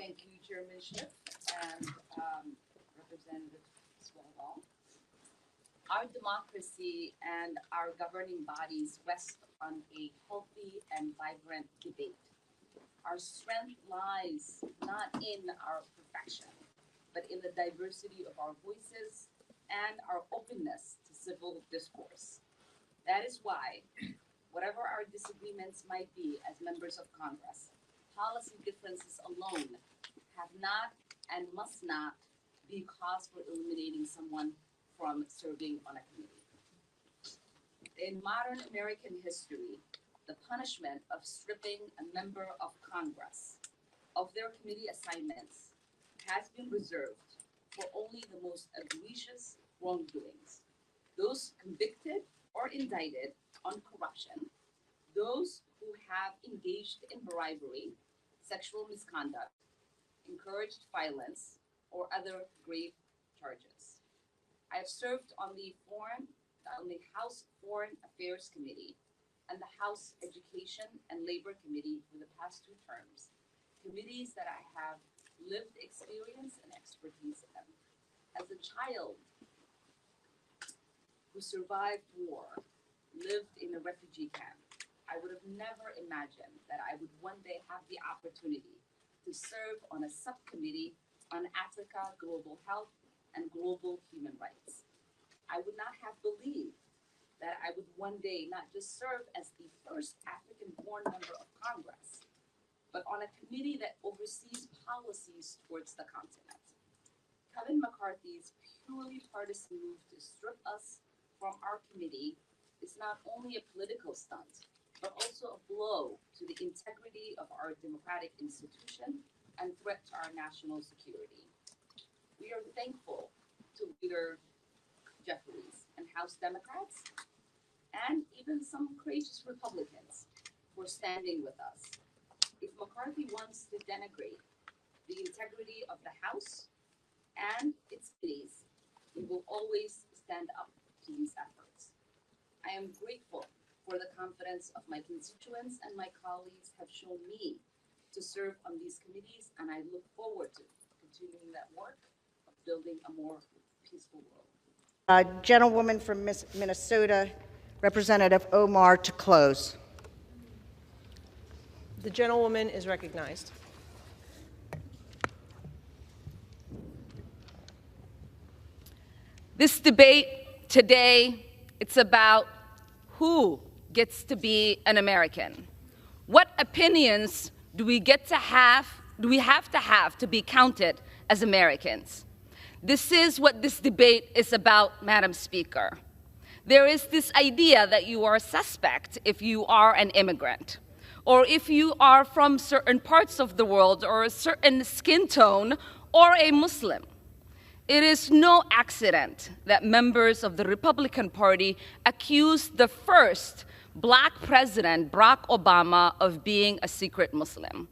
Thank you, Chairmanship and Representative Fiscal. Our democracy and our governing bodies rest on a healthy and vibrant debate. Our strength lies not in our perfection, but in the diversity of our voices and our openness to civil discourse. That is why, whatever our disagreements might be as members of Congress, policy differences alone have not and must not be cause for eliminating someone from serving on a committee. In modern American history, the punishment of stripping a member of Congress of their committee assignments has been reserved for only the most egregious wrongdoings, those convicted or indicted on corruption, those who have engaged in bribery, sexual misconduct, encouraged violence, or other grave charges. I have served on the House Foreign Affairs Committee and the House Education and Labor Committee for the past 2 terms, committees that I have lived experience and expertise in. As a child who survived war, lived in a refugee camp, I would have never imagined that I would one day have the opportunity to serve on a subcommittee on Africa, global health, and global human rights. I would not have believed that I would one day not just serve as the first African-born member of Congress, but on a committee that oversees policies towards the continent. Kevin McCarthy's purely partisan move to strip us from our committee is not only a political stunt, but also a blow to the integrity of our democratic institution and threat to our national security. We are thankful to Leader Jeffries and House Democrats, and even some courageous Republicans for standing with us. If McCarthy wants to denigrate the integrity of the House and its committees, we will always stand up to these efforts. I am grateful for the confidence of my constituents and my colleagues have shown me to serve on these committees, and I look forward to continuing that work of building a more peaceful world. Gentlewoman from Minnesota, Representative Omar, to close. The gentlewoman is recognized. This debate today, it's about who gets to be an American. What opinions do we have to be counted as Americans? This is what this debate is about, Madam Speaker. There is this idea that you are a suspect if you are an immigrant, or if you are from certain parts of the world, or a certain skin tone, or a Muslim. It is no accident that members of the Republican Party accused the first Black president, Barack Obama, of being a secret Muslim.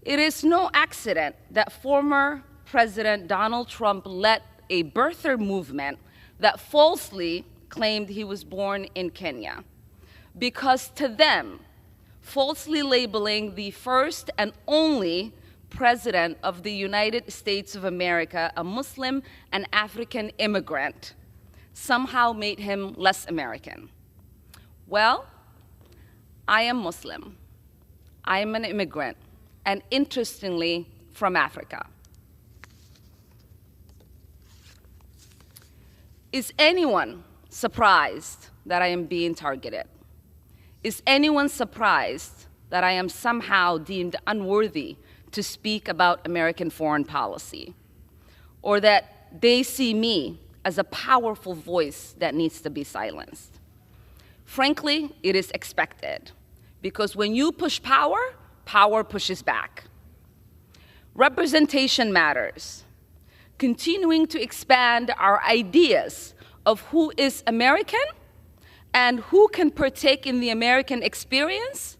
It is no accident that former President Donald Trump led a birther movement that falsely claimed he was born in Kenya. Because to them, falsely labeling the first and only President of the United States of America a Muslim and African immigrant somehow made him less American. Well, I am Muslim. I am an immigrant, and interestingly, from Africa. Is anyone surprised that I am being targeted? Is anyone surprised that I am somehow deemed unworthy to speak about American foreign policy? Or that they see me as a powerful voice that needs to be silenced? Frankly, it is expected, because when you push power, power pushes back. Representation matters. Continuing to expand our ideas of who is American and who can partake in the American experiment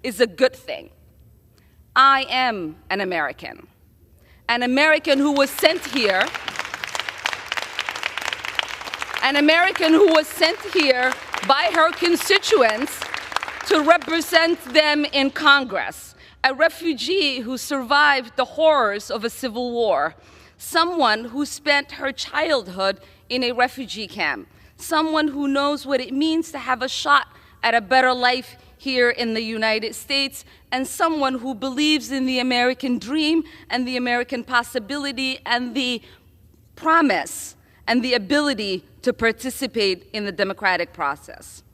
is a good thing. I am an American who was sent here, by her constituents to represent them in Congress, a refugee who survived the horrors of a civil war, someone who spent her childhood in a refugee camp, someone who knows what it means to have a shot at a better life here in the United States, and someone who believes in the American dream and the American possibility and the promise and the ability to participate in the democratic process.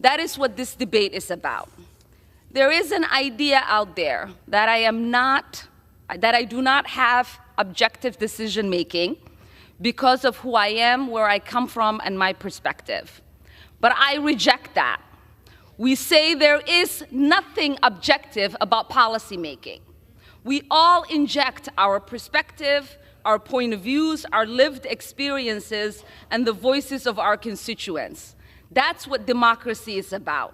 That is what this debate is about. There is an idea out there that I do not have objective decision-making because of who I am, where I come from, and my perspective. But I reject that. We say there is nothing objective about policymaking. We all inject our perspective, our point of views, our lived experiences, and the voices of our constituents. That's what democracy is about.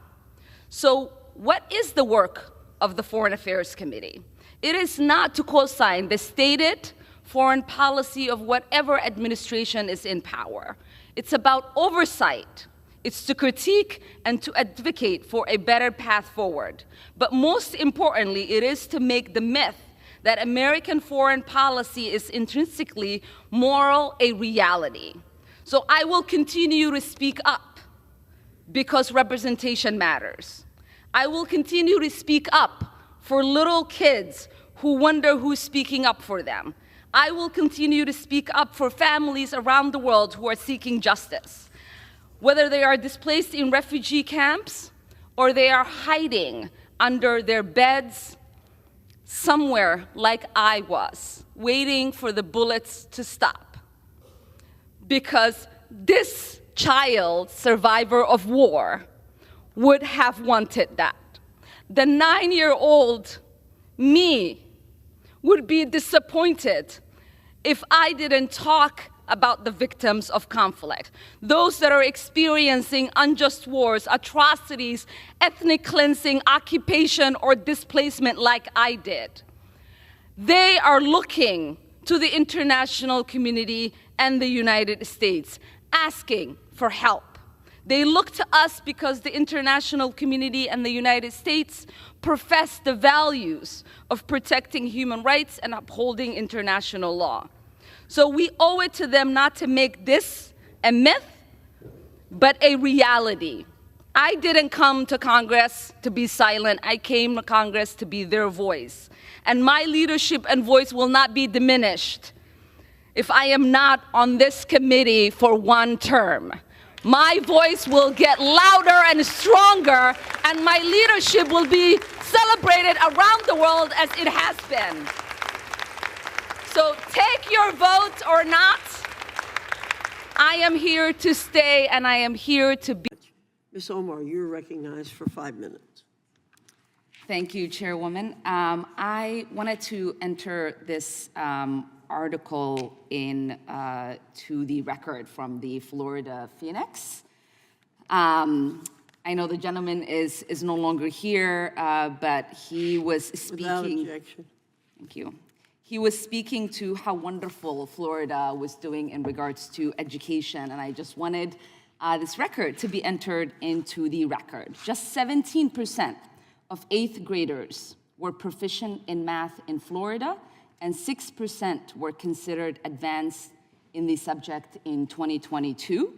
So what is the work of the Foreign Affairs Committee? It is not to co-sign the stated foreign policy of whatever administration is in power. It's about oversight. It's to critique and to advocate for a better path forward. But most importantly, it is to make the myth that American foreign policy is intrinsically moral a reality. So I will continue to speak up because representation matters. I will continue to speak up for little kids who wonder who's speaking up for them. I will continue to speak up for families around the world who are seeking justice, whether they are displaced in refugee camps or they are hiding under their beds somewhere like I was, waiting for the bullets to stop. Because this child, survivor of war, would have wanted that. The 9-year-old me would be disappointed if I didn't talk about the victims of conflict, those that are experiencing unjust wars, atrocities, ethnic cleansing, occupation, or displacement like I did. They are looking to the international community and the United States, asking for help. They look to us because the international community and the United States profess the values of protecting human rights and upholding international law. So we owe it to them not to make this a myth, but a reality. I didn't come to Congress to be silent. I came to Congress to be their voice. And my leadership and voice will not be diminished if I am not on this committee for one term. My voice will get louder and stronger, and my leadership will be celebrated around the world as it has been. So take your vote or not. I am here to stay, and I am here to be. Ms. Omar, you're recognized for 5 minutes. Thank you, Chairwoman. I wanted to enter this article in to the record from the Florida Phoenix. I know the gentleman is no longer here, but he was speaking. Without objection. Thank you. He was speaking to how wonderful Florida was doing in regards to education, and I just wanted this record to be entered into the record. Just 17% of 8th graders were proficient in math in Florida, and 6% were considered advanced in the subject in 2022.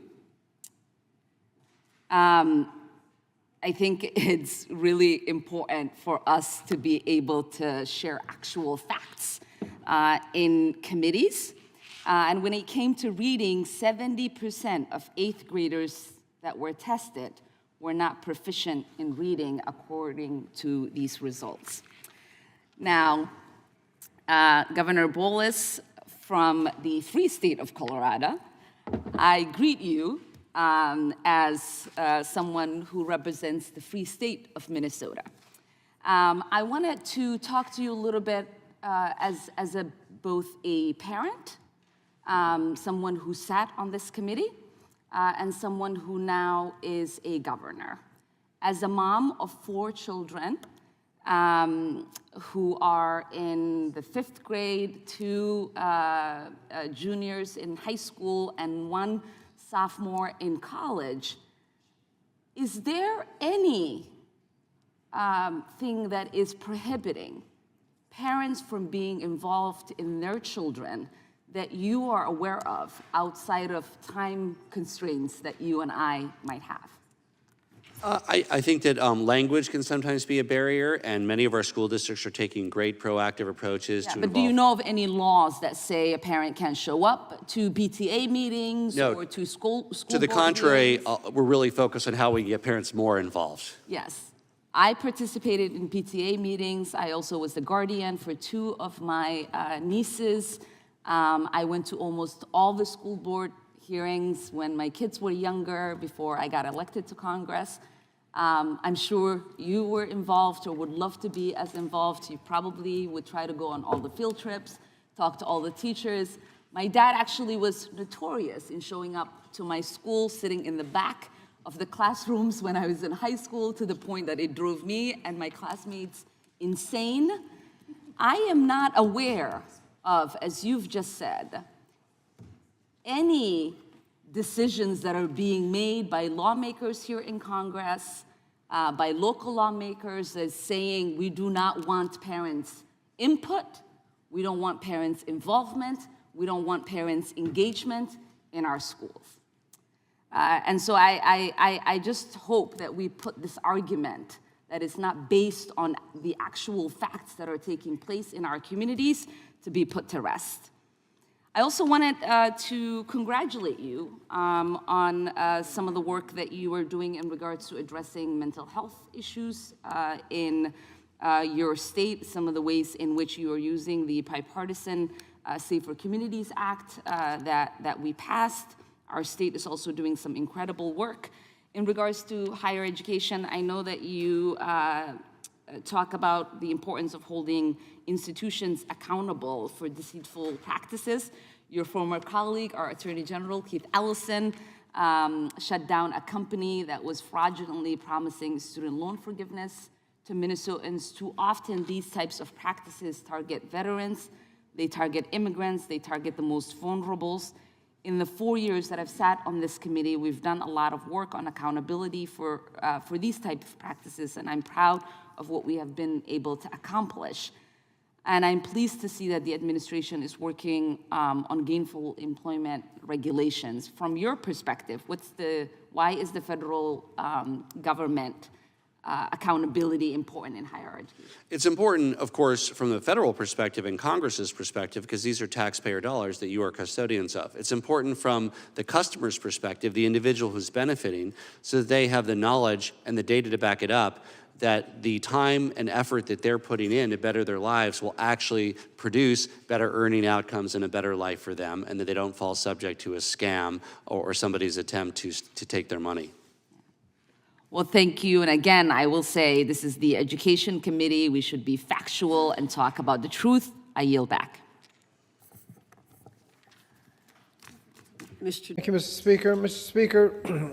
I think it's really important for us to be able to share actual facts in committees. And when it came to reading, 70% of 8th graders that were tested were not proficient in reading according to these results. Now, Governor Bolus from the free state of Colorado, I greet you as someone who represents the free state of Minnesota. I wanted to talk to you a little bit as both a parent, someone who sat on this committee, and someone who now is a governor. As a mom of 4 children who are in the 5th grade, 2 juniors in high school, and 1 sophomore in college, is there any thing that is prohibiting parents from being involved in their children that you are aware of outside of time constraints that you and I might have? I think that language can sometimes be a barrier, and many of our school districts are taking great proactive approaches to But do you know of any laws that say a parent can't show up to PTA meetings or to school To the board contrary, meetings? we're really focused on how we get parents more involved. Yes. I participated in PTA meetings. I also was the guardian for two of my nieces. I went to almost all the school board hearings when my kids were younger, before I got elected to Congress. I'm sure you were involved or would love to be as involved. You probably would try to go on all the field trips, talk to all the teachers. My dad actually was notorious in showing up to my school, sitting in the back of the classrooms when I was in high school, to the point that it drove me and my classmates insane. I am not aware of, as you've just said, any decisions that are being made by lawmakers here in Congress, by local lawmakers, as saying we do not want parents' input, we don't want parents' involvement, we don't want parents' engagement in our schools. And so I just hope that we put this argument that is not based on the actual facts that are taking place in our communities to be put to rest. I also wanted to congratulate you on some of the work that you are doing in regards to addressing mental health issues in your state, some of the ways in which you are using the bipartisan Safer Communities Act that we passed. Our state is also doing some incredible work in regards to higher education. I know that you talk about the importance of holding institutions accountable for deceitful practices. Your former colleague, our Attorney General, Keith Ellison, shut down a company that was fraudulently promising student loan forgiveness to Minnesotans. Too often, these types of practices target veterans, they target immigrants, they target the most vulnerables. In the 4 years that I've sat on this committee, we've done a lot of work on accountability for these types of practices, and I'm proud of what we have been able to accomplish. And I'm pleased to see that the administration is working on gainful employment regulations. From your perspective, why is the federal government accountability important in higher education? It's important, of course, from the federal perspective and Congress's perspective, because these are taxpayer dollars that you are custodians of. It's important from the customer's perspective, the individual who's benefiting, so that they have the knowledge and the data to back it up, that the time and effort that they're putting in to better their lives will actually produce better earning outcomes and a better life for them, and that they don't fall subject to a scam or somebody's attempt to take their money. Well, thank you. And again, I will say this is the Education Committee. We should be factual and talk about the truth. I yield back. Mr. Thank you, Mr. Speaker. Mr. Speaker,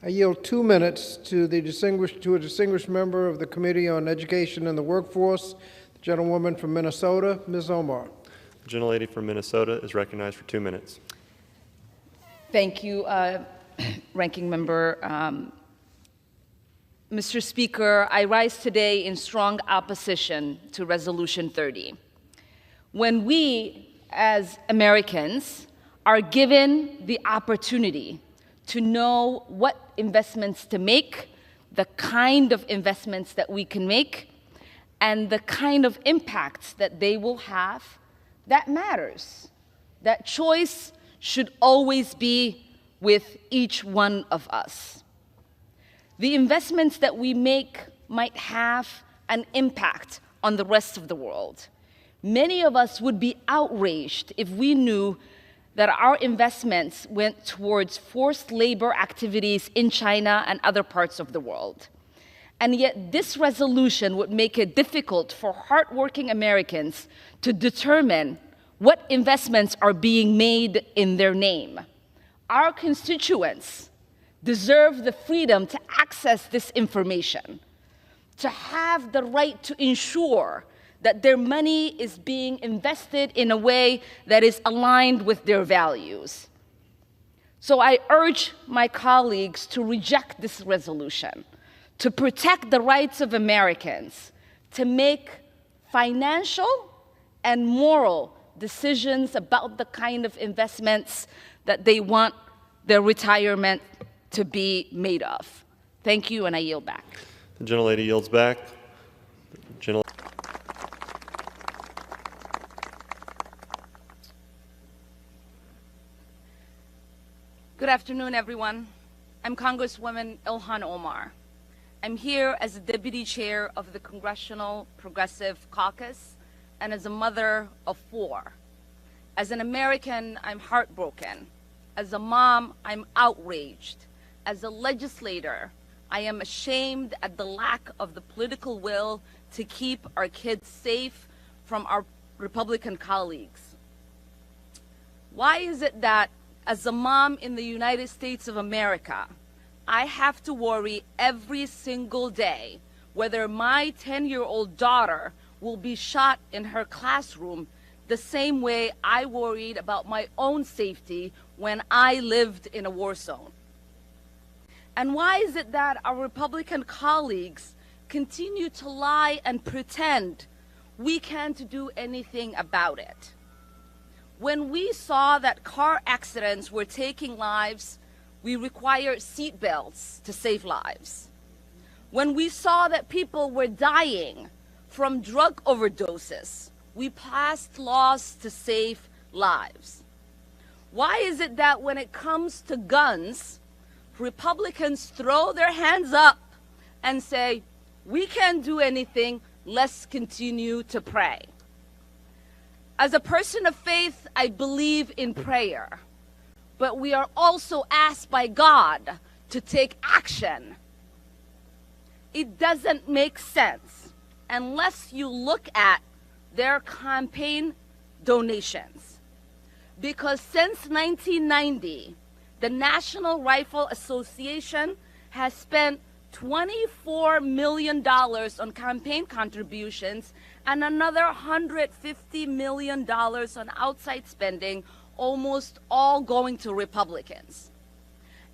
I yield 2 minutes to a distinguished member of the Committee on Education and the Workforce, the gentlewoman from Minnesota, Ms. Omar. The gentlelady from Minnesota is recognized for 2 minutes. Thank you, Ranking Member. Mr. Speaker, I rise today in strong opposition to Resolution 30. When we, as Americans, are given the opportunity to know what investments to make, the kind of investments that we can make, and the kind of impacts that they will have, that matters. That choice should always be with each one of us. The investments that we make might have an impact on the rest of the world. Many of us would be outraged if we knew that our investments went towards forced labor activities in China and other parts of the world. And yet this resolution would make it difficult for hardworking Americans to determine what investments are being made in their name. Our constituents deserve the freedom to access this information, to have the right to ensure that their money is being invested in a way that is aligned with their values. So I urge my colleagues to reject this resolution, to protect the rights of Americans to make financial and moral decisions about the kind of investments that they want their retirement to be made of. Thank you, and I yield back. The gentlelady yields back. Good afternoon, everyone. I'm Congresswoman Ilhan Omar. I'm here as the Deputy Chair of the Congressional Progressive Caucus and as a mother of 4. As an American, I'm heartbroken. As a mom, I'm outraged. As a legislator, I am ashamed at the lack of the political will to keep our kids safe from our Republican colleagues. Why is it that as a mom in the United States of America, I have to worry every single day whether my 10-year-old daughter will be shot in her classroom the same way I worried about my own safety when I lived in a war zone? And why is it that our Republican colleagues continue to lie and pretend we can't do anything about it? When we saw that car accidents were taking lives, we required seatbelts to save lives. When we saw that people were dying from drug overdoses, we passed laws to save lives. Why is it that when it comes to guns, Republicans throw their hands up and say, we can't do anything, let's continue to pray? As a person of faith, I believe in prayer. But we are also asked by God to take action. It doesn't make sense unless you look at their campaign donations. Because since 1990, the National Rifle Association has spent $24 million on campaign contributions and another $150 million on outside spending, almost all going to Republicans.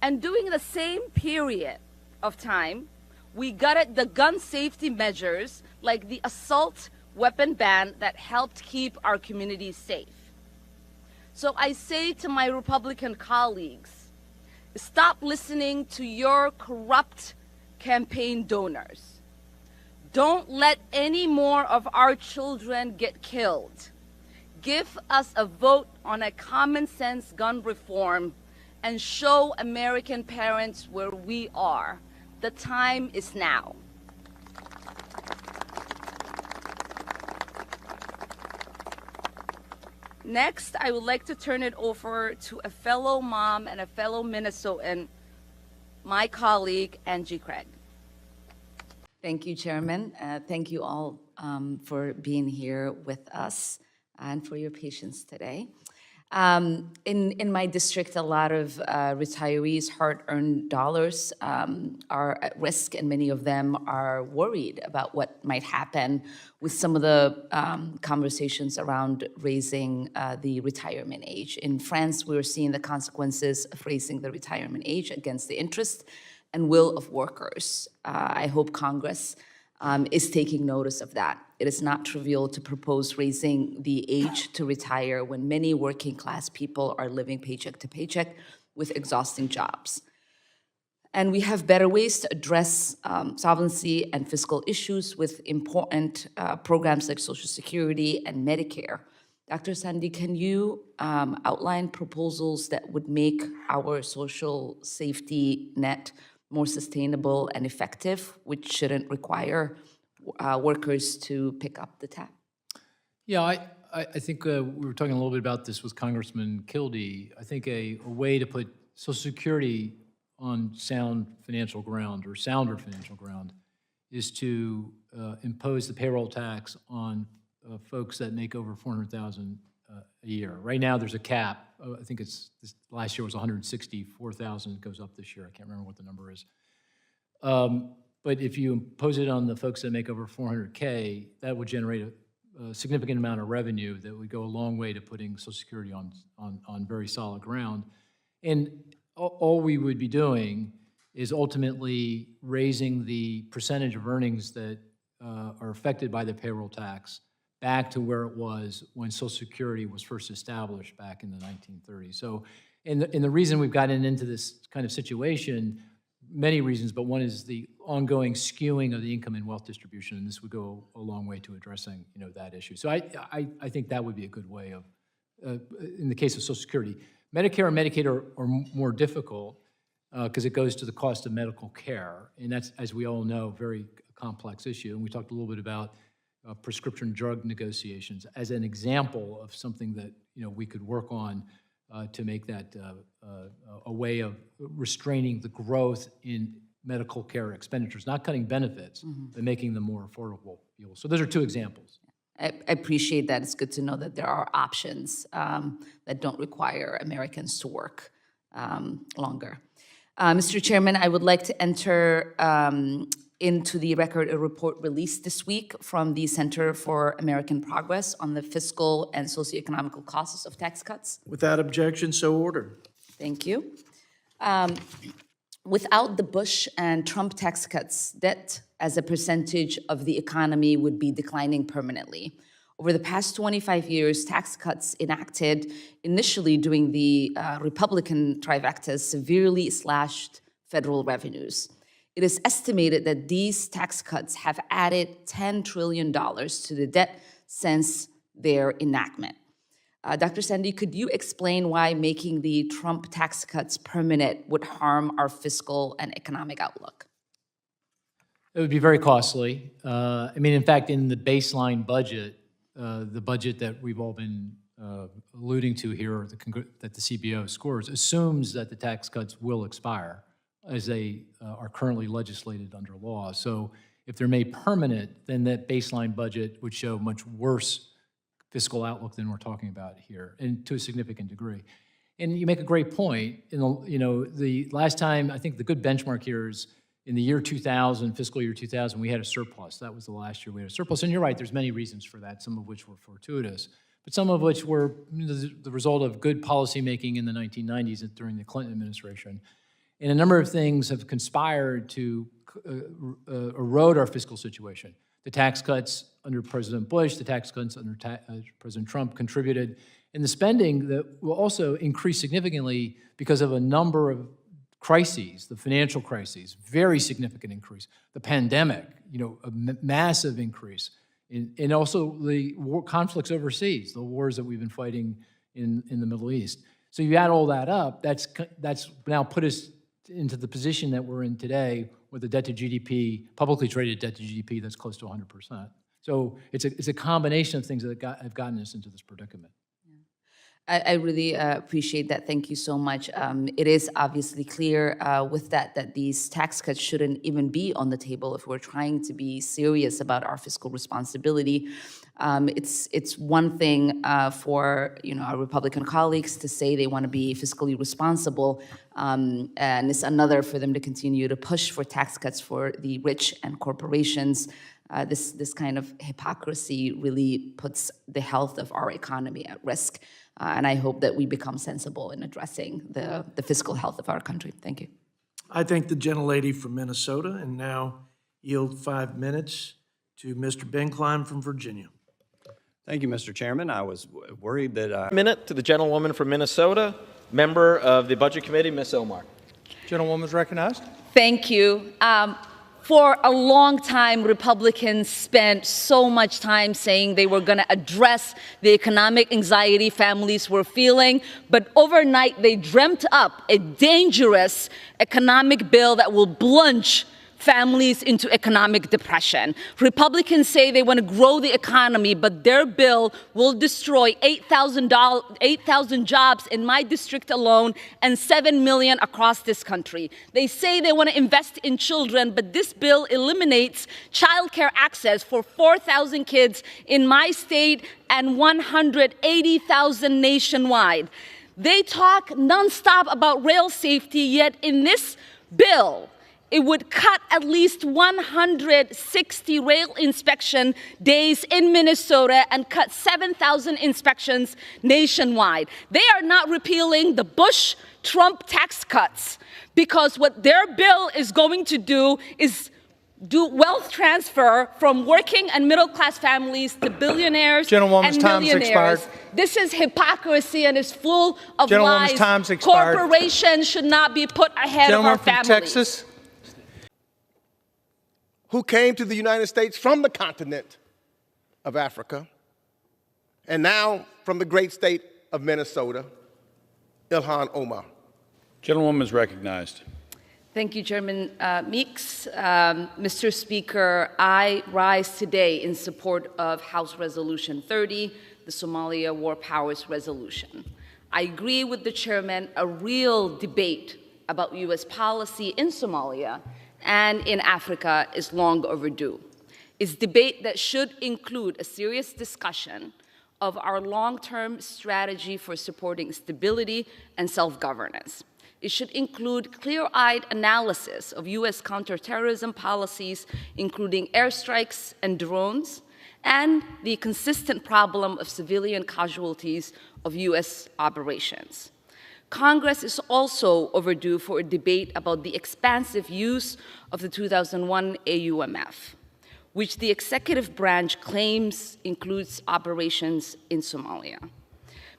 And during the same period of time, we gutted the gun safety measures like the assault weapon ban that helped keep our communities safe. So I say to my Republican colleagues, stop listening to your corrupt campaign donors. Don't let any more of our children get killed. Give us a vote on a common sense gun reform and show American parents where we are. The time is now. Next, I would like to turn it over to a fellow mom and a fellow Minnesotan, my colleague, Angie Craig. Thank you, Chairman. Thank you all for being here with us and for your patience today. In my district, a lot of retirees' hard-earned dollars are at risk, and many of them are worried about what might happen with some of the conversations around raising the retirement age. In France, we are seeing the consequences of raising the retirement age against the interest and will of workers. I hope Congress is taking notice of that. It is not trivial to propose raising the age to retire when many working class people are living paycheck to paycheck with exhausting jobs. And we have better ways to address solvency and fiscal issues with important programs like Social Security and Medicare. Dr. Sandi, can you outline proposals that would make our social safety net more sustainable and effective, which shouldn't require workers to pick up the tab? Yeah, I think we were talking a little bit about this with Congressman Kildee. I think a way to put Social Security on sound financial ground or sounder financial ground is to impose the payroll tax on folks that make over $400,000 a year. Right now, there's a cap. I think last year was $164,000. It goes up this year. I can't remember what the number is. But if you impose it on the folks that make over $400K, that would generate a significant amount of revenue that would go a long way to putting Social Security on very solid ground. And all we would be doing is ultimately raising the percentage of earnings that are affected by the payroll tax back to where it was when Social Security was first established back in the 1930s. So, and the reason we've gotten into this kind of situation, many reasons, but one is the ongoing skewing of the income and wealth distribution, and this would go a long way to addressing, that issue. So I think that would be a good way of, in the case of Social Security. Medicare and Medicaid are more difficult because it goes to the cost of medical care, and that's, as we all know, a very complex issue. And we talked a little bit about prescription drug negotiations as an example of something that we could work on to make that a way of restraining the growth in medical care expenditures, not cutting benefits, but making them more affordable. So those are two examples. I appreciate that. It's good to know that there are options that don't require Americans to work longer. Mr. Chairman, I would like to enter into the record a report released this week from the Center for American Progress on the fiscal and socioeconomic costs of tax cuts. Without objection, so ordered. Thank you. Without the Bush and Trump tax cuts, debt as a percentage of the economy would be declining permanently. Over the past 25 years, tax cuts enacted initially during the Republican trifecta severely slashed federal revenues. It is estimated that these tax cuts have added $10 trillion to the debt since their enactment. Dr. Sandy, could you explain why making the Trump tax cuts permanent would harm our fiscal and economic outlook? It would be very costly. In fact, in the baseline budget, the budget that we've all been alluding to here, that the CBO scores, assumes that the tax cuts will expire as they are currently legislated under law. So if they're made permanent, then that baseline budget would show much worse fiscal outlook than we're talking about here, and to a significant degree. And you make a great point. The last time, I think the good benchmark here is in the year 2000, fiscal year 2000, we had a surplus. That was the last year we had a surplus. And you're right, there's many reasons for that, some of which were fortuitous, but some of which were the result of good policymaking in the 1990s during the Clinton administration. And a number of things have conspired to erode our fiscal situation. The tax cuts under President Bush, the tax cuts under President Trump contributed. And the spending that will also increase significantly because of a number of crises, the financial crises, very significant increase, the pandemic, a massive increase, and also the conflicts overseas, the wars that we've been fighting in the Middle East. So you add all that up, that's now put us into the position that we're in today with a debt to GDP, publicly traded debt to GDP that's close to 100%. So it's a combination of things that have gotten us into this predicament. I really appreciate that. Thank you so much. It is obviously clear with that these tax cuts shouldn't even be on the table if we're trying to be serious about our fiscal responsibility. It's one thing for our Republican colleagues to say they want to be fiscally responsible, and it's another for them to continue to push for tax cuts for the rich and corporations. This kind of hypocrisy really puts the health of our economy at risk. And I hope that we become sensible in addressing the fiscal health of our country. Thank you. I thank the gentlelady from Minnesota, and now yield 5 minutes to Mr. Ben Klein from Virginia. Thank you, Mr. Chairman. I was worried that Minute to the gentlewoman from Minnesota, member of the Budget Committee, Ms. Omar. Gentlewoman is recognized. Thank you. For a long time, Republicans spent so much time saying they were going to address the economic anxiety families were feeling, but overnight they dreamt up a dangerous economic bill that will plunge families into economic depression. Republicans say they want to grow the economy, but their bill will destroy 8,000 jobs in my district alone and 7 million across this country. They say they want to invest in children, but this bill eliminates childcare access for 4,000 kids in my state and 180,000 nationwide. They talk nonstop about rail safety, yet in this bill, it would cut at least 160 rail inspection days in Minnesota and cut 7,000 inspections nationwide. They are not repealing the Bush-Trump tax cuts because what their bill is going to do is do wealth transfer from working and middle-class families to billionaires and millionaires. This is hypocrisy and is full of lies. Corporations should not be put ahead of our families. From Texas, who came to the United States from the continent of Africa, and now from the great state of Minnesota, Ilhan Omar. Gentlewoman is recognized. Thank you, Chairman Meeks. Mr. Speaker, I rise today in support of House Resolution 30, the Somalia War Powers Resolution. I agree with the Chairman, a real debate about U.S. policy in Somalia and in Africa is long overdue. It's debate that should include a serious discussion of our long-term strategy for supporting stability and self-governance. It should include clear-eyed analysis of U.S. counterterrorism policies, including airstrikes and drones, and the consistent problem of civilian casualties of U.S. operations. Congress is also overdue for a debate about the expansive use of the 2001 AUMF, which the executive branch claims includes operations in Somalia.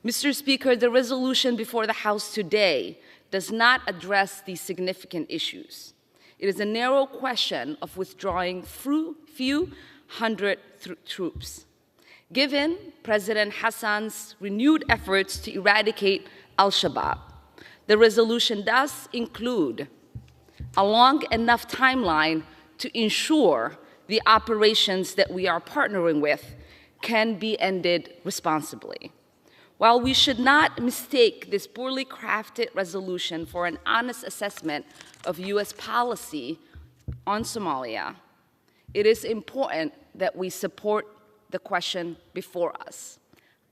Mr. Speaker, the resolution before the House today does not address these significant issues. It is a narrow question of withdrawing few hundred troops. Given President Hassan's renewed efforts to eradicate al-Shabaab, the resolution does include a long enough timeline to ensure the operations that we are partnering with can be ended responsibly. While we should not mistake this poorly crafted resolution for an honest assessment of U.S. policy on Somalia, it is important that we support the question before us.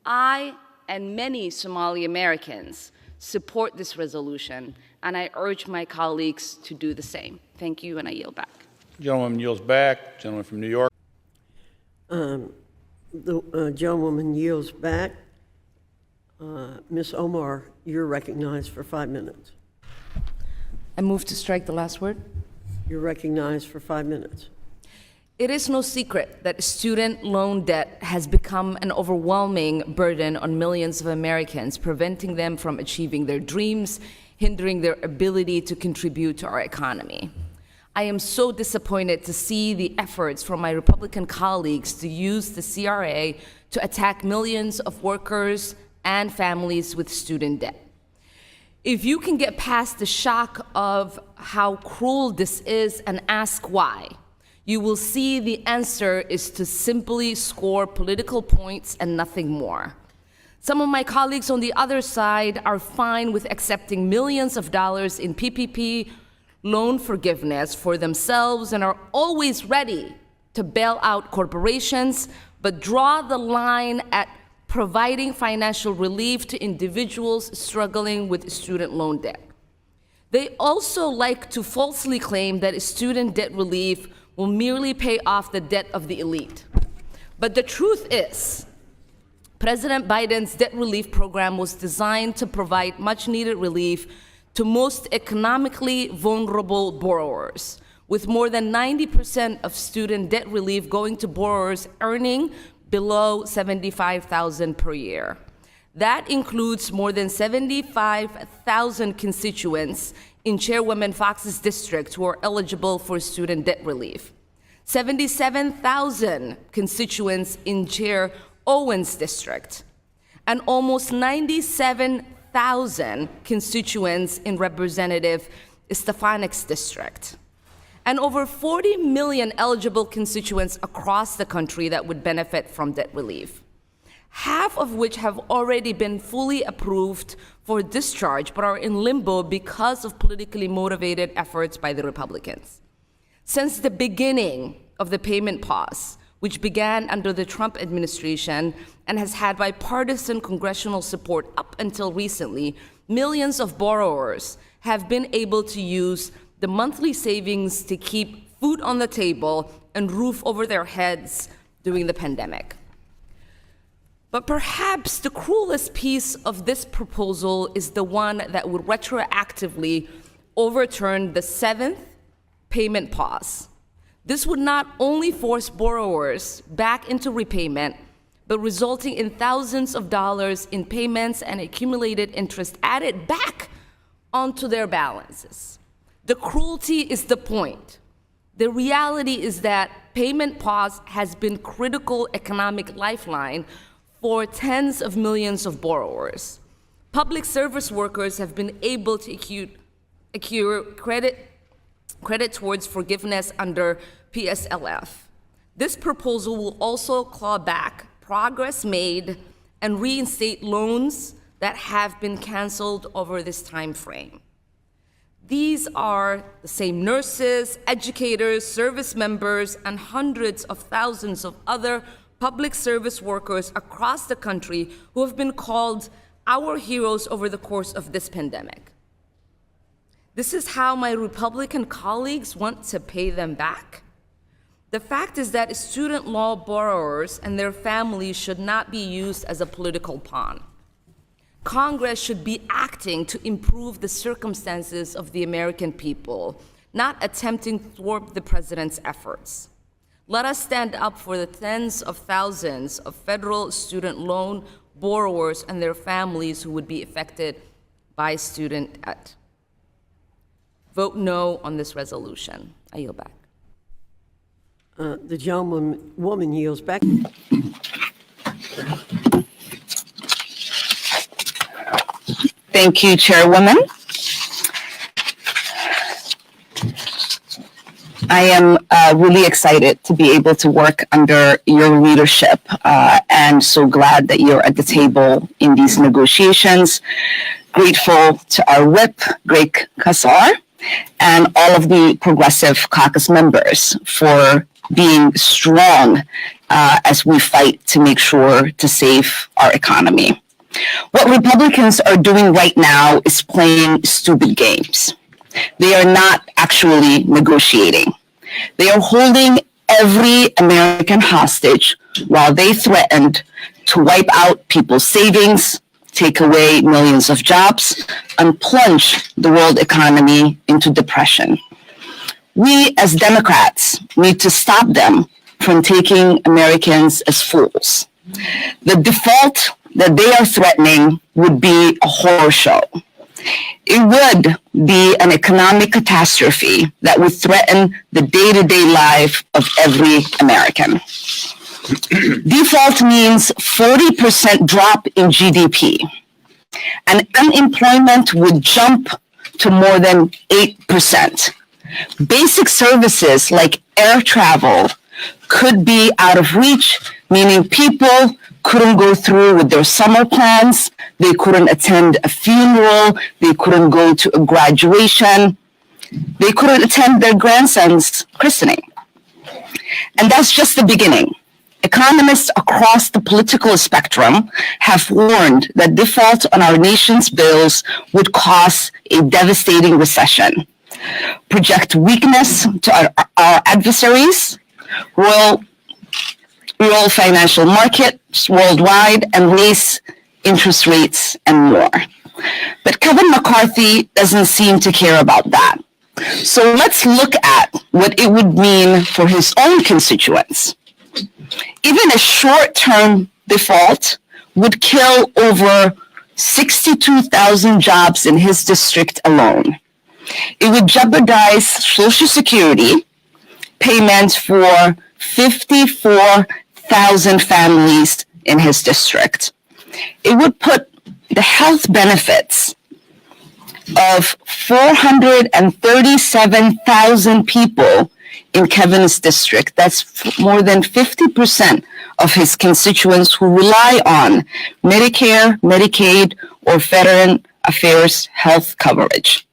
I and many Somali Americans support this resolution, and I urge my colleagues to do the same. Thank you, and I yield back. Gentlewoman yields back. Gentleman from New York. The gentlewoman yields back. Ms. Omar, you're recognized for 5 minutes. I move to strike the last word. You're recognized for 5 minutes. It is no secret that student loan debt has become an overwhelming burden on millions of Americans, preventing them from achieving their dreams, hindering their ability to contribute to our economy. I am so disappointed to see the efforts from my Republican colleagues to use the CRA to attack millions of workers and families with student debt. If you can get past the shock of how cruel this is and ask why, you will see the answer is to simply score political points and nothing more. Some of my colleagues on the other side are fine with accepting millions of dollars in PPP loan forgiveness for themselves and are always ready to bail out corporations, but draw the line at providing financial relief to individuals struggling with student loan debt. They also like to falsely claim that student debt relief will merely pay off the debt of the elite. But the truth is, President Biden's debt relief program was designed to provide much-needed relief to most economically vulnerable borrowers, with more than 90% of student debt relief going to borrowers earning below $75,000 per year. That includes more than 75,000 constituents in Chairwoman Fox's district who are eligible for student debt relief, 77,000 constituents in Chair Owen's district, and almost 97,000 constituents in Representative Stefanik's district, and over 40 million eligible constituents across the country that would benefit from debt relief, half of which have already been fully approved for discharge but are in limbo because of politically motivated efforts by the Republicans. Since the beginning of the payment pause, which began under the Trump administration and has had bipartisan congressional support up until recently, millions of borrowers have been able to use the monthly savings to keep food on the table and roof over their heads during the pandemic. But perhaps the cruelest piece of this proposal is the one that would retroactively overturn the 7th payment pause. This would not only force borrowers back into repayment, but resulting in thousands of dollars in payments and accumulated interest added back onto their balances. The cruelty is the point. The reality is that payment pause has been a critical economic lifeline for tens of millions of borrowers. Public service workers have been able to accrue credit towards forgiveness under PSLF. This proposal will also claw back progress made and reinstate loans that have been canceled over this time frame. These are the same nurses, educators, service members, and hundreds of thousands of other public service workers across the country who have been called our heroes over the course of this pandemic. This is how my Republican colleagues want to pay them back. The fact is that student loan borrowers and their families should not be used as a political pawn. Congress should be acting to improve the circumstances of the American people, not attempting to thwart the president's efforts. Let us stand up for the tens of thousands of federal student loan borrowers and their families who would be affected by student debt. Vote no on this resolution. I yield back. The gentlewoman yields back. Thank you, Chairwoman. I am really excited to be able to work under your leadership and so glad that you're at the table in these negotiations. Grateful to our whip, Greg Casar, and all of the Progressive Caucus members for being strong as we fight to make sure to save our economy. What Republicans are doing right now is playing stupid games. They are not actually negotiating. They are holding every American hostage while they threatened to wipe out people's savings, take away millions of jobs, and plunge the world economy into depression. We as Democrats need to stop them from taking Americans as fools. The default that they are threatening would be a horror show. It would be an economic catastrophe that would threaten the day-to-day life of every American. Default means 40% drop in GDP, and unemployment would jump to more than 8%. Basic services like air travel could be out of reach, meaning people couldn't go through with their summer plans, they couldn't attend a funeral, they couldn't go to a graduation, they couldn't attend their grandson's christening. And that's just the beginning. Economists across the political spectrum have warned that default on our nation's bills would cause a devastating recession, project weakness to our adversaries, roil financial markets worldwide, and raise interest rates and more. But Kevin McCarthy doesn't seem to care about that. So let's look at what it would mean for his own constituents. Even a short-term default would kill over 62,000 jobs in his district alone. It would jeopardize Social Security payments for 54,000 families in his district. It would put the health benefits of 437,000 people in Kevin's district. That's more than 50% of his constituents who rely on Medicare, Medicaid, or Veteran Affairs health coverage.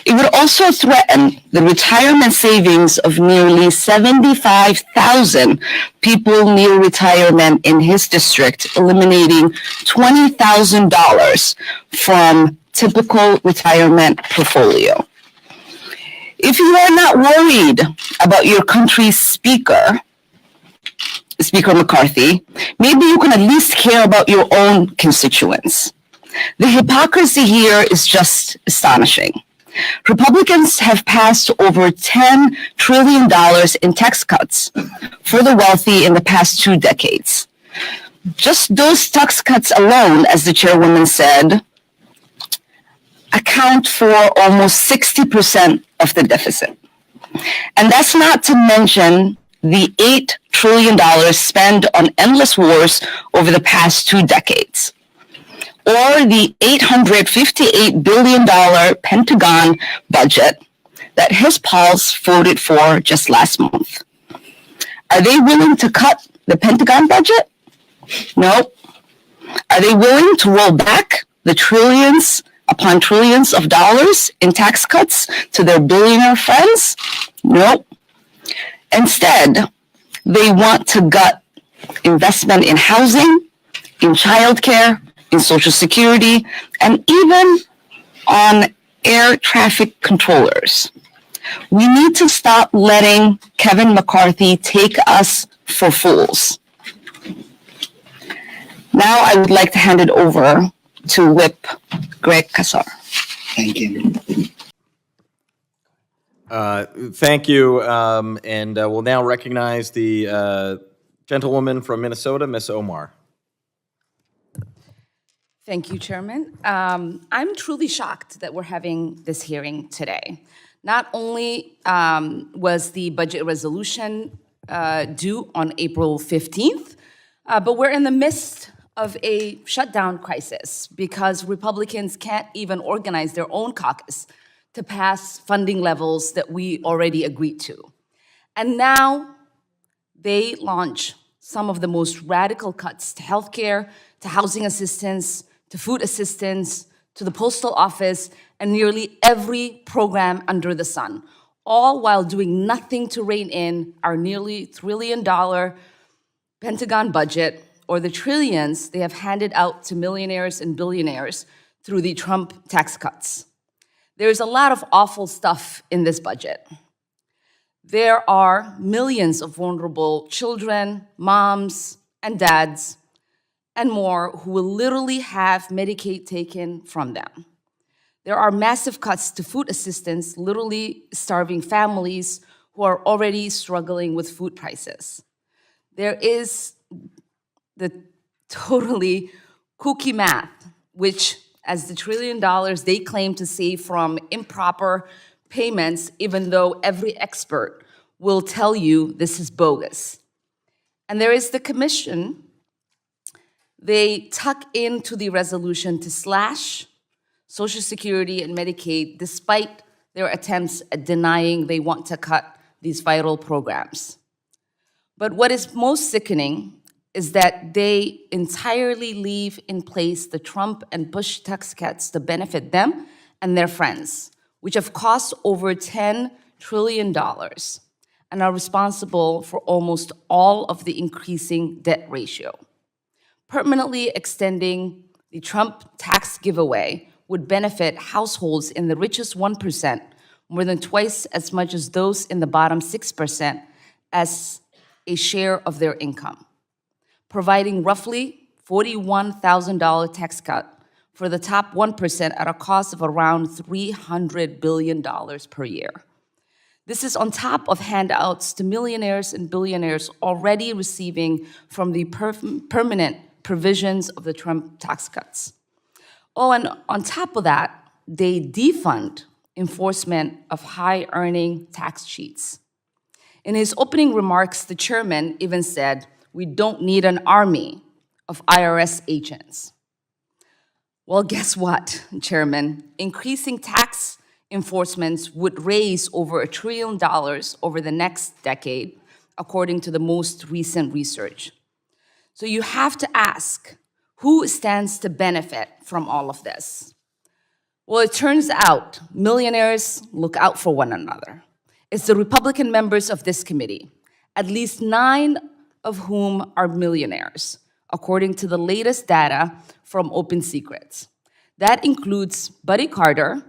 It would also threaten the retirement savings of nearly 75,000 people near retirement in his district, eliminating $20,000 from typical retirement portfolio. If you are not worried about your country's Speaker McCarthy, maybe you can at least care about your own constituents. The hypocrisy here is just astonishing. Republicans have passed over $10 trillion in tax cuts for the wealthy in the past 2 decades. Just those tax cuts alone, as the chairwoman said, account for almost 60% of the deficit. And that's not to mention the $8 trillion spent on endless wars over the past 2 decades, or the $858 billion Pentagon budget that his pals voted for just last month. Are they willing to cut the Pentagon budget? No. Are they willing to roll back the trillions upon trillions of dollars in tax cuts to their billionaire friends? No. Instead, they want to gut investment in housing, in childcare, in Social Security, and even on air traffic controllers. We need to stop letting Kevin McCarthy take us for fools. Now I would like to hand it over to Whip Greg Casar. Thank you. Thank you, and we'll now recognize the gentlewoman from Minnesota, Ms. Omar. Thank you, Chairman. I'm truly shocked that we're having this hearing today. Not only was the budget resolution due on April 15th, but we're in the midst of a shutdown crisis because Republicans can't even organize their own caucus to pass funding levels that we already agreed to. And now they launch some of the most radical cuts to healthcare, to housing assistance, to food assistance, to the postal office, and nearly every program under the sun, all while doing nothing to rein in our nearly $1 trillion Pentagon budget, or the trillions they have handed out to millionaires and billionaires through the Trump tax cuts. There's a lot of awful stuff in this budget. There are millions of vulnerable children, moms, and dads, and more who will literally have Medicaid taken from them. There are massive cuts to food assistance, literally starving families who are already struggling with food prices. There is the totally kooky math, which as the $1 trillion they claim to save from improper payments, even though every expert will tell you this is bogus. And there is the commission. They tuck into the resolution to slash Social Security and Medicaid despite their attempts at denying they want to cut these vital programs. But what is most sickening is that they entirely leave in place the Trump and Bush tax cuts to benefit them and their friends, which have cost over $10 trillion and are responsible for almost all of the increasing debt ratio. Permanently extending the Trump tax giveaway would benefit households in the richest 1% more than twice as much as those in the bottom 6% as a share of their income, providing roughly $41,000 tax cut for the top 1% at a cost of around $300 billion per year. This is on top of handouts to millionaires and billionaires already receiving from the permanent provisions of the Trump tax cuts. Oh, and on top of that, they defund enforcement of high-earning tax cheats. In his opening remarks, the chairman even said, "We don't need an army of IRS agents." Well, guess what, Chairman? Increasing tax enforcements would raise over $1 trillion over the next decade, according to the most recent research. So you have to ask, who stands to benefit from all of this? Well, it turns out millionaires look out for one another. It's the Republican members of this committee, at least 9 of whom are millionaires, according to the latest data from Open Secrets. That includes Buddy Carter,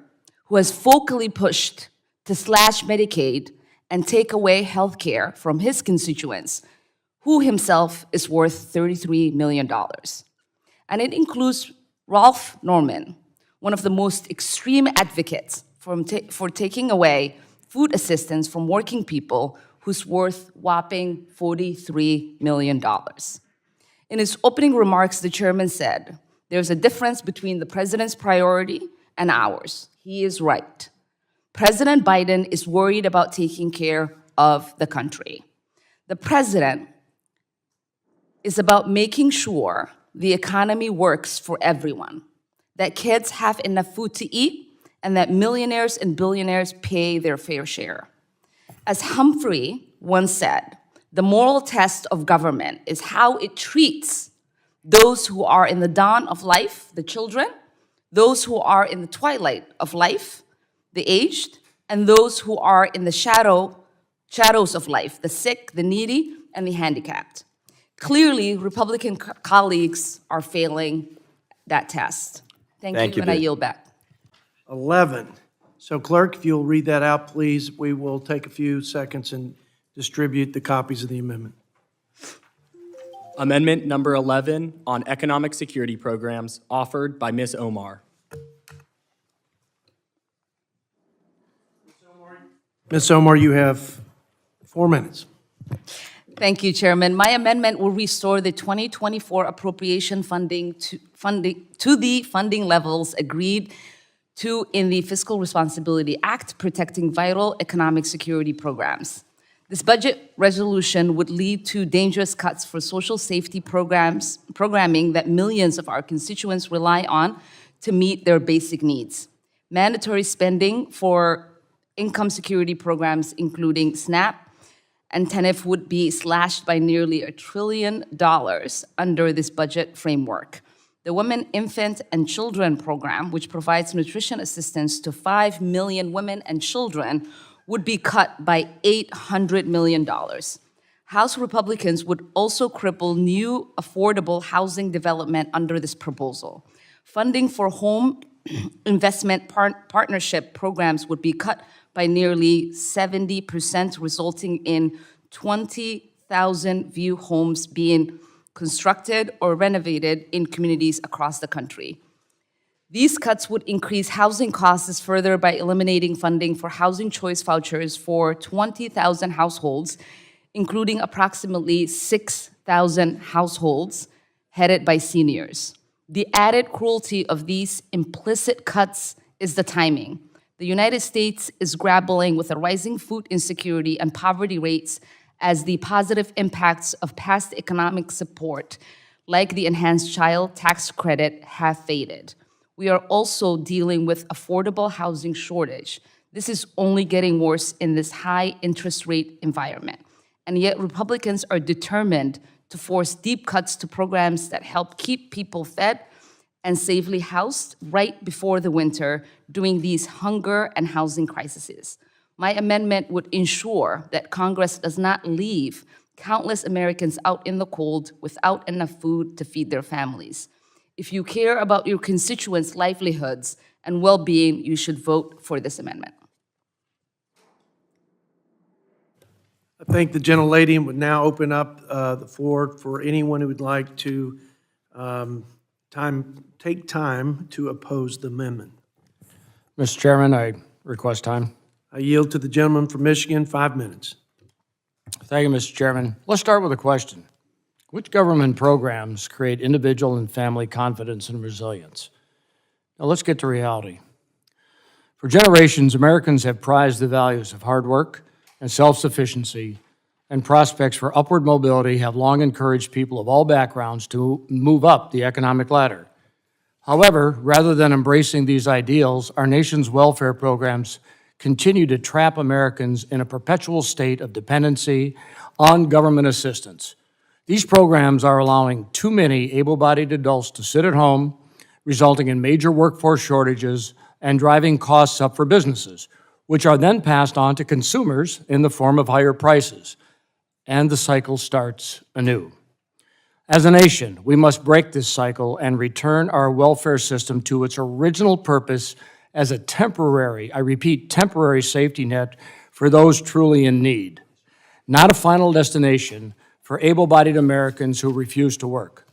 who has vocally pushed to slash Medicaid and take away health care from his constituents, who himself is worth $33 million. And it includes Ralph Norman, one of the most extreme advocates for taking away food assistance from working people, who's worth whopping $43 million. In his opening remarks, the chairman said, "There's a difference between the president's priority and ours." He is right. President Biden is worried about taking care of the country. The president is about making sure the economy works for everyone, that kids have enough food to eat, and that millionaires and billionaires pay their fair share. As Humphrey once said, the moral test of government is how it treats those who are in the dawn of life, the children, those who are in the twilight of life, the aged, and those who are in the shadows of life, the sick, the needy, and the handicapped. Clearly, Republican colleagues are failing that test. Thank you, and I yield back. 11. So clerk, if you'll read that out, please, we will take a few seconds and distribute the copies of the amendment. Amendment number 11 on economic security programs offered by Ms. Omar. Ms. Omar, you have 4 minutes. Thank you, Chairman. My amendment will restore the 2024 appropriation funding to the funding levels agreed to in the Fiscal Responsibility Act, protecting vital economic security programs. This budget resolution would lead to dangerous cuts for social safety programming that millions of our constituents rely on to meet their basic needs. Mandatory spending for income security programs, including SNAP and TANF, would be slashed by nearly $1 trillion under this budget framework. The Women, Infant, and Children program, which provides nutrition assistance to 5 million women and children, would be cut by $800 million. House Republicans would also cripple new affordable housing development under this proposal. Funding for home investment partnership programs would be cut by nearly 70%, resulting in 20,000 view homes being constructed or renovated in communities across the country. These cuts would increase housing costs further by eliminating funding for housing choice vouchers for 20,000 households, including approximately 6,000 households headed by seniors. The added cruelty of these implicit cuts is the timing. The United States is grappling with a rising food insecurity and poverty rates as the positive impacts of past economic support, like the enhanced child tax credit, have faded. We are also dealing with affordable housing shortage. This is only getting worse in this high interest rate environment. And yet Republicans are determined to force deep cuts to programs that help keep people fed and safely housed right before the winter during these hunger and housing crises. My amendment would ensure that Congress does not leave countless Americans out in the cold without enough food to feed their families. If you care about your constituents' livelihoods and well-being, you should vote for this amendment. I thank the gentlelady and would now open up the floor for anyone who would like to take time to oppose the amendment. Mr. Chairman, I request time. I yield to the gentleman from Michigan, 5 minutes. Thank you, Mr. Chairman. Let's start with a question. Which government programs create individual and family confidence and resilience? Now let's get to reality. For generations, Americans have prized the values of hard work and self-sufficiency, and prospects for upward mobility have long encouraged people of all backgrounds to move up the economic ladder. However, rather than embracing these ideals, our nation's welfare programs continue to trap Americans in a perpetual state of dependency on government assistance. These programs are allowing too many able-bodied adults to sit at home, resulting in major workforce shortages and driving costs up for businesses, which are then passed on to consumers in the form of higher prices. And the cycle starts anew. As a nation, we must break this cycle and return our welfare system to its original purpose as a temporary, I repeat, temporary safety net for those truly in need, not a final destination for able-bodied Americans who refuse to work.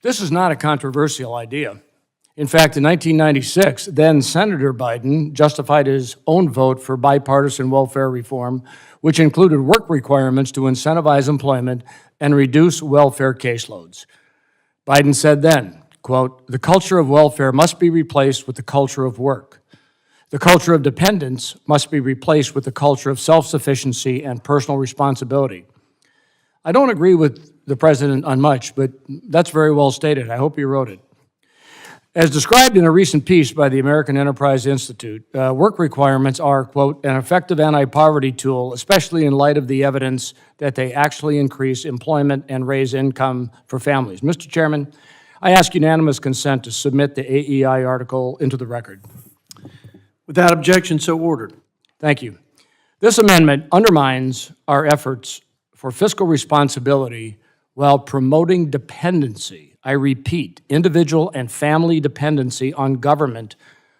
This is not a controversial idea. In fact, in 1996, then Senator Biden justified his own vote for bipartisan welfare reform, which included work requirements to incentivize employment and reduce welfare caseloads. Biden said then, quote, "The culture of welfare must be replaced with the culture of work. The culture of dependence must be replaced with the culture of self-sufficiency and personal responsibility." I don't agree with the president on much, but that's very well stated. I hope he wrote it. As described in a recent piece by the American Enterprise Institute, work requirements are, quote, "an effective anti-poverty tool, especially in light of the evidence that they actually increase employment and raise income for families." Mr. Chairman, I ask unanimous consent to submit the AEI article into the record. Without objection, so ordered. Thank you. This amendment undermines our efforts for fiscal responsibility while promoting dependency. I repeat, individual and family dependency on government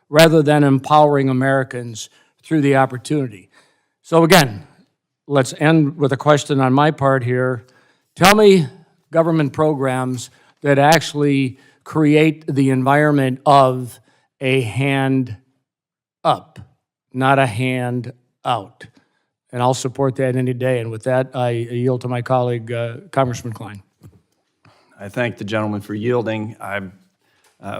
rather than empowering Americans through the opportunity. So again, let's end with a question on my part here. Tell me government programs that actually create the environment of a hand up, not a hand out. And I'll support that any day. And with that, I yield to my colleague, Congressman Klein. I thank the gentleman for yielding. I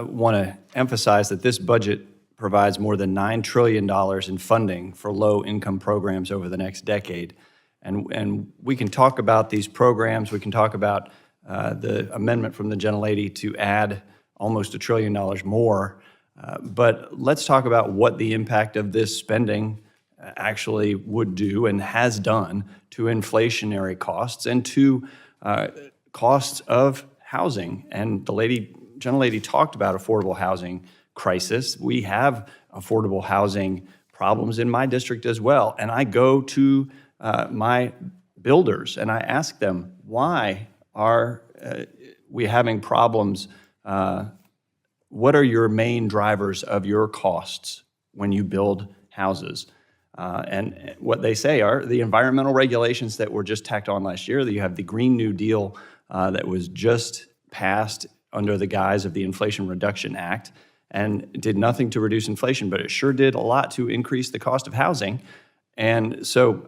want to emphasize that this budget provides more than $9 trillion in funding for low-income programs over the next decade. And we can talk about these programs. We can talk about the amendment from the gentlelady to add almost $1 trillion more. But let's talk about what the impact of this spending actually would do and has done to inflationary costs and to costs of housing. And the gentlelady talked about affordable housing crisis. We have affordable housing problems in my district as well. And I go to my builders and I ask them, why are we having problems? What are your main drivers of your costs when you build houses? And what they say are the environmental regulations that were just tacked on last year. That you have the Green New Deal that was just passed under the guise of the Inflation Reduction Act and did nothing to reduce inflation, but it sure did a lot to increase the cost of housing. And so,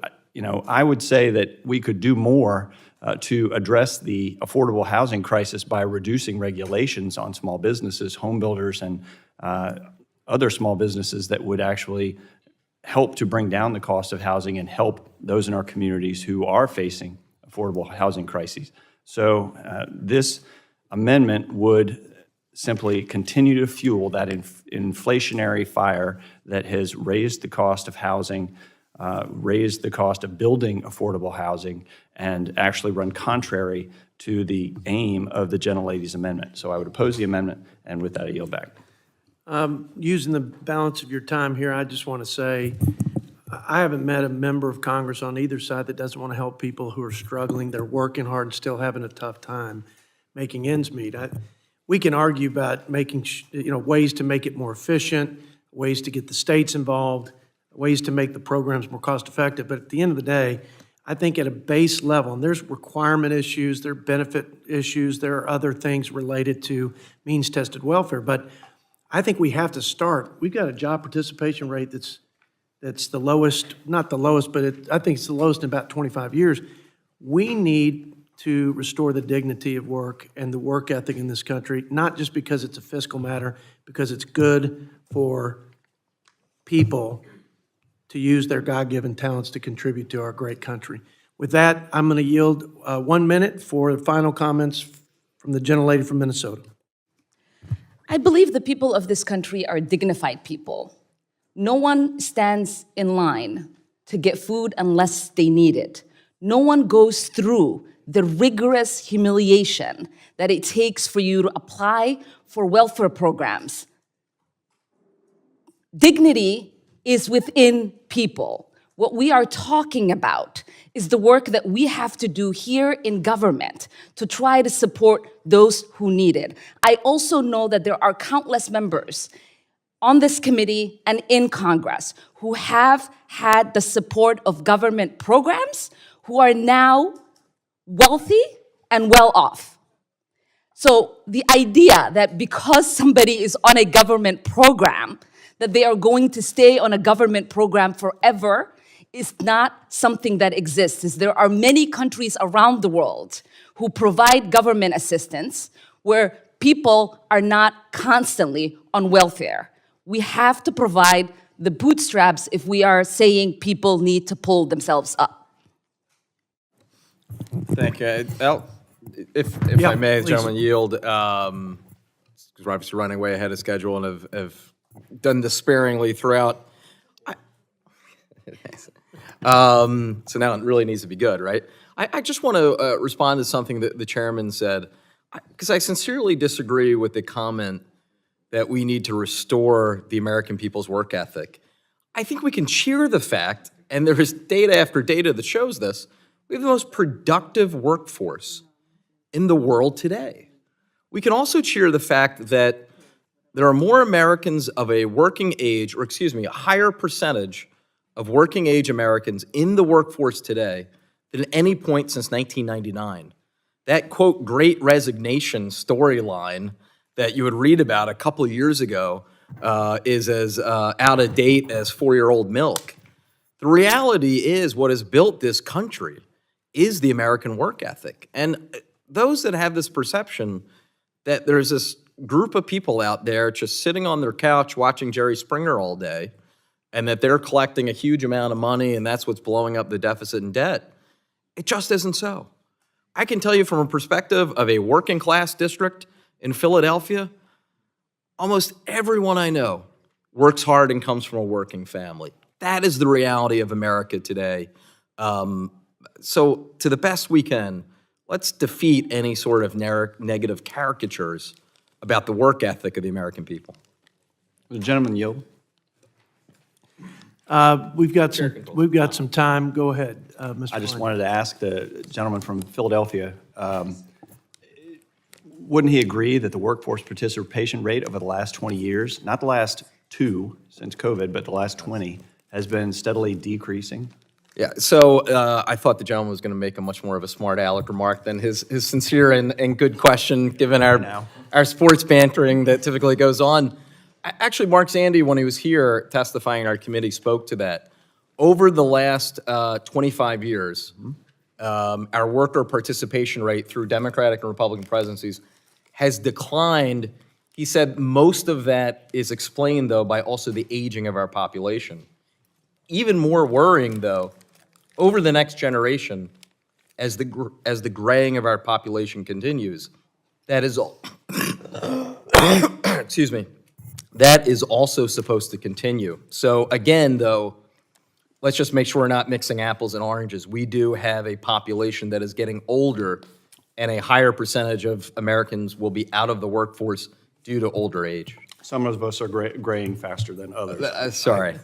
I would say that we could do more to address the affordable housing crisis by reducing regulations on small businesses, home builders, and other small businesses that would actually help to bring down the cost of housing and help those in our communities who are facing affordable housing crises. So this amendment would simply continue to fuel that inflationary fire that has raised the cost of housing, raised the cost of building affordable housing, and actually run contrary to the aim of the gentlelady's amendment. So I would oppose the amendment, and with that, I yield back. Using the balance of your time here, I just want to say I haven't met a member of Congress on either side that doesn't want to help people who are struggling. They're working hard and still having a tough time making ends meet. We can argue about making ways to make it more efficient, ways to get the states involved, ways to make the programs more cost effective. But at the end of the day, I think at a base level, and there's requirement issues, there are benefit issues, there are other things related to means-tested welfare. But I think we have to start. We've got a job participation rate that's the lowest, not the lowest, but I think it's the lowest in about 25 years. We need to restore the dignity of work and the work ethic in this country, not just because it's a fiscal matter, because it's good for people to use their God-given talents to contribute to our great country. With that, I'm going to yield 1 minute for final comments from the gentlelady from Minnesota. I believe the people of this country are dignified people. No one stands in line to get food unless they need it. No one goes through the rigorous humiliation that it takes for you to apply for welfare programs. Dignity is within people. What we are talking about is the work that we have to do here in government to try to support those who need it. I also know that there are countless members on this committee and in Congress who have had the support of government programs who are now wealthy and well off. So the idea that because somebody is on a government program, that they are going to stay on a government program forever is not something that exists. There are many countries around the world who provide government assistance where people are not constantly on welfare. We have to provide the bootstraps if we are saying people need to pull themselves up. Thank you. Well, if Yeah, I may, please. gentlemen, yield, because we're obviously running way ahead of schedule and have done this sparingly throughout. So now it really needs to be good, right? I just want to respond to something that the chairman said, because I sincerely disagree with the comment that we need to restore the American people's work ethic. I think we can cheer the fact, and there is data after data that shows this, we have the most productive workforce in the world today. We can also cheer the fact that there are more Americans of a working age, or excuse me, a higher percentage of working age Americans in the workforce today than at any point since 1999. That, quote, great resignation storyline that you would read about a couple of years ago is as out of date as 4-year-old milk. The reality is what has built this country is the American work ethic. And those that have this perception that there's this group of people out there just sitting on their couch watching Jerry Springer all day, and that they're collecting a huge amount of money and that's what's blowing up the deficit and debt, it just isn't so. I can tell you from a perspective of a working class district in Philadelphia, almost everyone I know works hard and comes from a working family. That is the reality of America today. So to the best we can, let's defeat any sort of negative caricatures about the work ethic of the American people. The gentleman yield. We've got some time. Go ahead, Mr. I just Fein. wanted to ask the gentleman from Philadelphia, wouldn't he agree that the workforce participation rate over the last 20 years, not the last 2 since COVID, but the last 20, has been steadily decreasing? Yeah, so I thought the gentleman was going to make a much more of a smart aleck remark than his sincere and good question, given our sports bantering that typically goes on. Actually, Mark Zandi, when he was here testifying in our committee, spoke to that. Over the last 25 years, our worker participation rate through Democratic and Republican presidencies has declined. He said most of that is explained, though, by also the aging of our population. Even more worrying, though, over the next generation, as the graying of our population continues, that is all. Excuse me. That is also supposed to continue. So again, though, let's just make sure we're not mixing apples and oranges. We do have a population that is getting older, and a higher percentage of Americans will be out of the workforce due to older age. Some of us are graying faster than others. Sorry.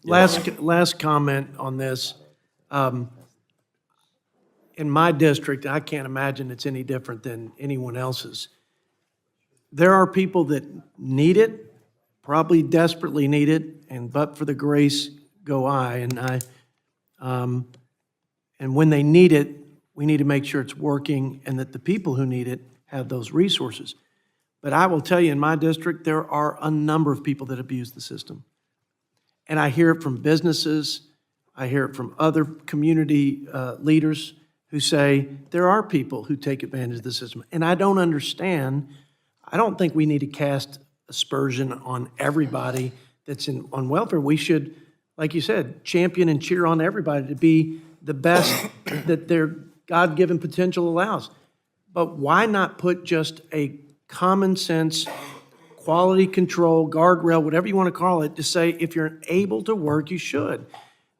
Last comment on this. In my district, I can't imagine it's any different than anyone else's. There are people that need it, probably desperately need it, and but for the grace go I. And when they need it, we need to make sure it's working and that the people who need it have those resources. But I will tell you, in my district, there are a number of people that abuse the system. And I hear it from businesses, I hear it from other community leaders who say there are people who take advantage of the system. And I don't understand. I don't think we need to cast aspersion on everybody that's on welfare. We should, like you said, champion and cheer on everybody to be the best that their God-given potential allows. But why not put just a common sense, quality control, guardrail, whatever you want to call it, to say if you're able to work, you should.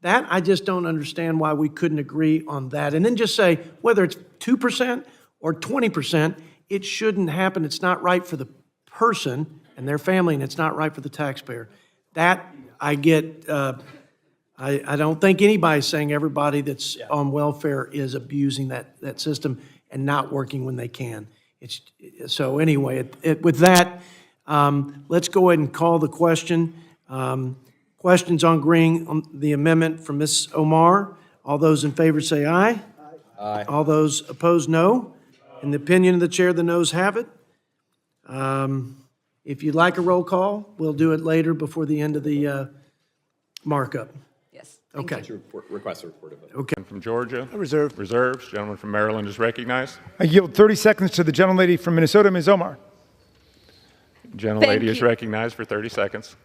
That, I just don't understand why we couldn't agree on that. And then just say, whether it's 2% or 20%, it shouldn't happen. It's not right for the person and their family, and it's not right for the taxpayer. That I get. I don't think anybody's saying everybody that's on welfare is abusing that system and not working when they can. So anyway, with that, let's go ahead and call the question. Questions on agreeing on the amendment from Ms. Omar. All those in favor say aye. Aye. All those opposed, no. In the opinion of the chair, the noes have it. If you'd like a roll call, we'll do it later before the end of the markup. Yes. Okay. Request a report of it. Okay. From Georgia. Reserved. Reserves. Gentleman from Maryland is recognized. I yield 30 seconds to the gentlelady from Minnesota, Ms. Omar. Gentlelady is recognized for 30 seconds.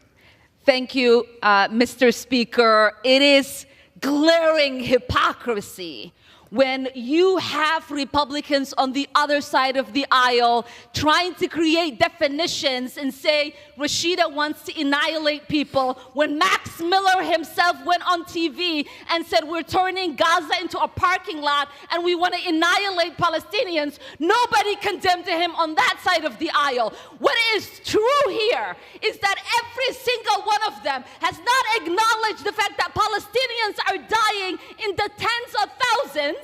Thank you, Mr. Speaker. It is glaring hypocrisy when you have Republicans on the other side of the aisle trying to create definitions and say Rashida wants to annihilate people, when Max Miller himself went on TV and said we're turning Gaza into a parking lot and we want to annihilate Palestinians. Nobody condemned him on that side of the aisle. What is true here is that every single one of them has not acknowledged the fact that Palestinians are dying in the tens of thousands,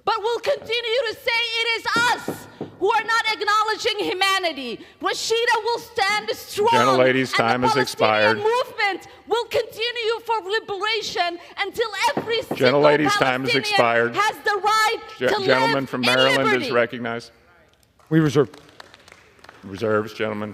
but will continue to say it is us who are not acknowledging humanity. Rashida will stand strong. Gentlelady's time has expired. And the Palestinian movement will continue for liberation until every single Palestinian has the right to Gentleman live from in Maryland liberty. is recognized. We reserve. Reserves. Gentleman